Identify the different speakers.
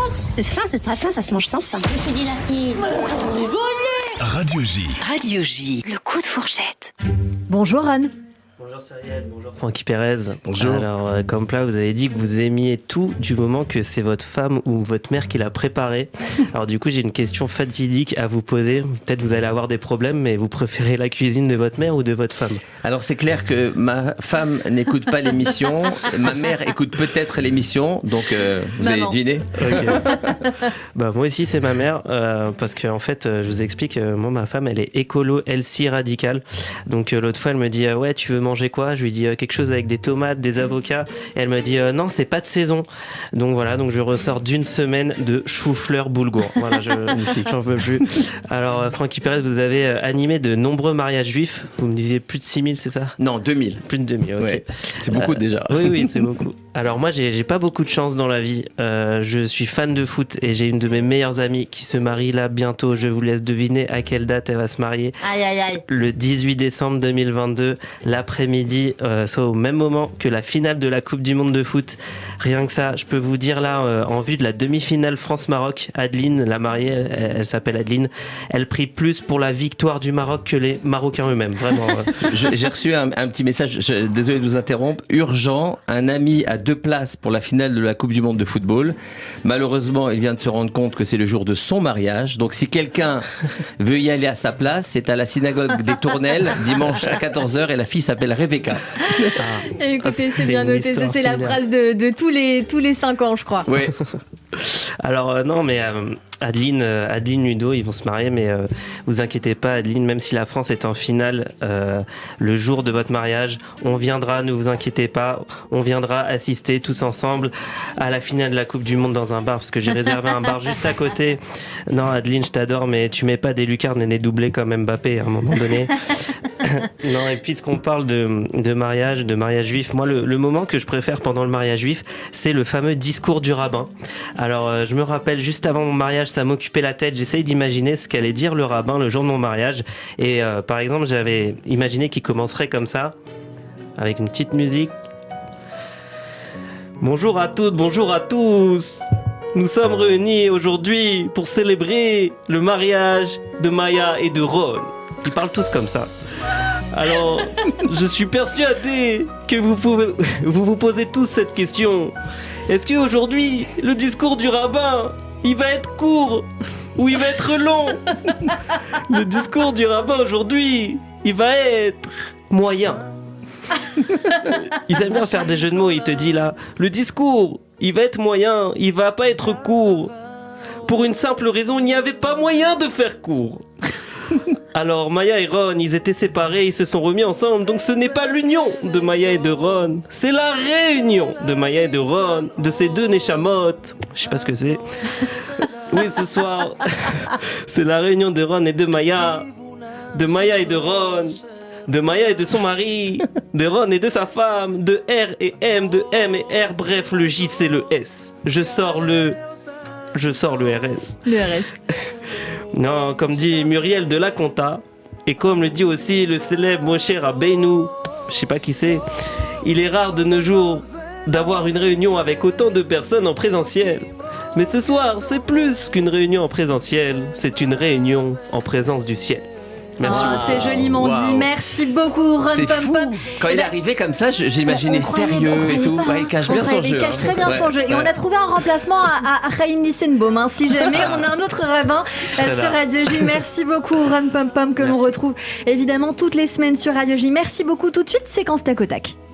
Speaker 1: C'est fin, c'est très fin, ça se mange sans fin. Je suis dilatée.
Speaker 2: Radio J.
Speaker 3: Radio J, le coup de fourchette.
Speaker 4: Bonjour Anne.
Speaker 5: Bonjour Cyrielle, bonjour Francky Pérez.
Speaker 2: Bonjour.
Speaker 5: Alors, comme là, vous avez dit que vous aimiez tout du moment que c'est votre femme ou votre mère qui l'a préparé. Alors du coup, j'ai une question fatidique à vous poser. Peut-être vous allez avoir des problèmes, mais vous préférez la cuisine de votre mère ou de votre femme?
Speaker 6: Alors c'est clair que ma femme n'écoute pas l'émission, ma mère écoute peut-être l'émission, donc vous allez deviner.
Speaker 5: Ok. Bah, moi aussi c'est ma mère, parce que en fait, je vous explique, moi ma femme elle est écolo, healthy, radicale. Donc l'autre fois elle me dit ouais tu veux manger quoi? Je lui dis quelque chose avec des tomates, des avocats, et elle me dit non c'est pas de saison. Donc voilà, donc je ressors d'une semaine de chou-fleur boulgour. Voilà, j'en peux plus. Alors Francky Pérez, vous avez animé de nombreux mariages juifs. Vous me disiez plus de 6000, c'est ça?
Speaker 6: Non, 2000.
Speaker 5: Plus de 2000, ok.
Speaker 6: Ouais, c'est beaucoup déjà.
Speaker 5: Oui, c'est beaucoup. Alors moi, j'ai pas beaucoup de chance dans la vie. Je suis fan de foot et j'ai une de mes meilleures amies qui se marie là bientôt. Je vous laisse deviner à quelle date elle va se marier.
Speaker 4: Aïe aïe aïe.
Speaker 5: Le 18 décembre 2022, l'après-midi, soit au même moment que la finale de la Coupe du Monde de foot. Rien que ça, je peux vous dire là, en vue de la demi-finale France-Maroc, Adeline, la mariée, elle s'appelle Adeline, elle prie plus pour la victoire du Maroc que les Marocains eux-mêmes. Vraiment.
Speaker 6: J'ai reçu un petit message, désolé de vous interrompre, urgent, un ami a 2 places pour la finale de la Coupe du Monde de football. Malheureusement, il vient de se rendre compte que c'est le jour de son mariage. Donc si quelqu'un veut y aller à sa place, c'est à la synagogue des Tournelles, dimanche à 14h, et la fille s'appelle Rebecca.
Speaker 4: Écoutez, c'est bien noté, ça c'est la phrase de tous les 5 ans je crois.
Speaker 6: Oui.
Speaker 5: Alors non, mais Adeline, Ludo, ils vont se marier, mais vous inquiétez pas, Adeline, même si la France est en finale le jour de votre mariage, on viendra, ne vous inquiétez pas, on viendra assister tous ensemble à la finale de la Coupe du Monde dans un bar, parce que j'ai réservé un bar juste à côté. Non, Adeline, je t'adore, mais tu mets pas des lucarnes et des doublés comme Mbappé à un moment donné. Non, et puisqu'on parle de mariage juif, moi le moment que je préfère pendant le mariage juif, c'est le fameux discours du rabbin. Alors je me rappelle, juste avant mon mariage, ça m'occupait la tête, j'essaye d'imaginer ce qu'allait dire le rabbin le jour de mon mariage, et par exemple j'avais imaginé qu'il commencerait comme ça, avec une petite musique. Bonjour à toutes, bonjour à tous. Nous sommes réunis aujourd'hui pour célébrer le mariage de Maya et de Ron. Ils parlent tous comme ça. Alors, je suis persuadé que vous posez tous cette question. Est-ce qu'aujourd'hui, le discours du rabbin, il va être court ou il va être long? Le discours du rabbin aujourd'hui, il va être moyen. Ils aiment bien faire des jeux de mots. Il te dit là, le discours, il va être moyen, il va pas être court. Pour une simple raison, il n'y avait pas moyen de faire court. Alors Maya et Ron, ils étaient séparés, ils se sont remis ensemble. Donc ce n'est pas l'union de Maya et de Ron, c'est la réunion de Maya et de Ron, de ces deux Neshamot. Je sais pas ce que c'est. Oui, ce soir, c'est la réunion de Ron et de Maya et de Ron, de Maya et de son mari, de Ron et de sa femme, de R et M, de M et R, bref, le J c'est le S. Je sors le RS.
Speaker 4: Le RS.
Speaker 5: Non, comme dit Muriel de la Conta, et comme le dit aussi le célèbre Moshe Rabbeinu, je sais pas qui c'est, il est rare de nos jours d'avoir une réunion avec autant de personnes en présentiel. Mais ce soir, c'est plus qu'une réunion en présentiel, c'est une réunion en présence du ciel. Merci.
Speaker 4: Oh, c'est joliment dit. Merci beaucoup, Ron
Speaker 6: C'est
Speaker 4: Pom
Speaker 6: fou.
Speaker 4: Pom.
Speaker 6: Quand il est arrivé comme ça, j'ai imaginé sérieux et tout. Ouais, il cache bien son jeu.
Speaker 4: Il cache très bien son jeu. Et on a trouvé un remplacement à Chaim Nissenbaum. Hein. Si jamais on a un autre rabbin sur Radio J. Merci beaucoup, Ron Pom Pom, que l'on retrouve évidemment toutes les semaines sur Radio J. Merci beaucoup. Tout de suite, séquence tac au tac.